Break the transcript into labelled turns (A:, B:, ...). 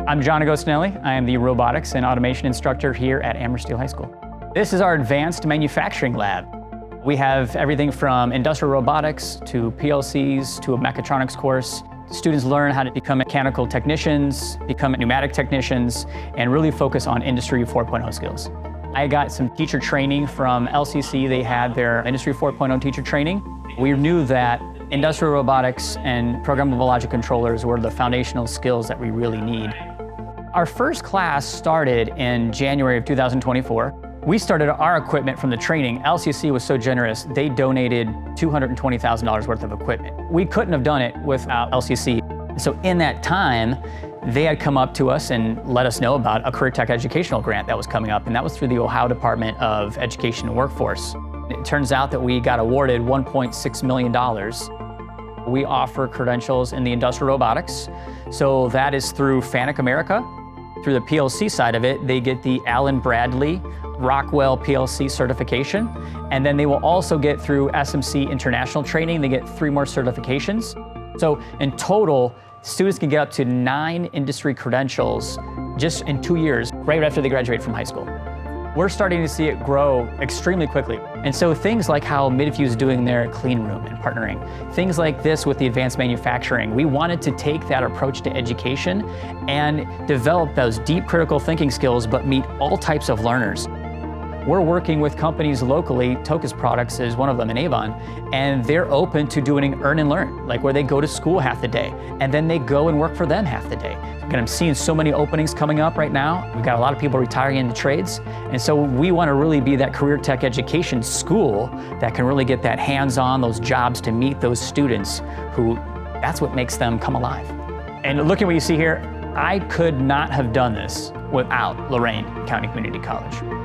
A: I'm John Agostinelli. I am the robotics and automation instructor here at Amherst High School. This is our advanced manufacturing lab. We have everything from industrial robotics to PLCs to a mechatronics course. Students learn how to become mechanical technicians, become pneumatic technicians, and really focus on Industry 4.0 skills. I got some teacher training from LCC. They had their Industry 4.0 teacher training. We knew that industrial robotics and programmable logic controllers were the foundational skills that we really need. Our first class started in January of 2024. We started our equipment from the training. LCC was so generous, they donated $220,000 worth of equipment. We couldn't have done it without LCC. So in that time, they had come up to us and let us know about a career tech educational grant that was coming up, and that was through the Ohio Department of Education and Workforce. It turns out that we got awarded $1.6 million. We offer credentials in the industrial robotics. So that is through FANUC America. Through the PLC side of it, they get the Allen Bradley Rockwell PLC certification. And then they will also get through SMC International training. They get 3 more certifications. So in total, students can get up to 9 industry credentials just in 2 years, right after they graduate from high school. We're starting to see it grow extremely quickly. And so things like how Midview is doing their clean room and partnering, things like this with the advanced manufacturing, we wanted to take that approach to education and develop those deep critical thinking skills, but meet all types of learners. We're working with companies locally, Tokus Products is one of them in Avon, and they're open to doing earn and learn, like where they go to school half the day, and then they go and work for them half the day. And I'm seeing so many openings coming up right now. We've got a lot of people retiring into trades, and so we want to really be that career tech education school that can really get that hands-on, those jobs to meet those students who, that's what makes them come alive. And look at what you see here. I could not have done this without Lorain County Community College.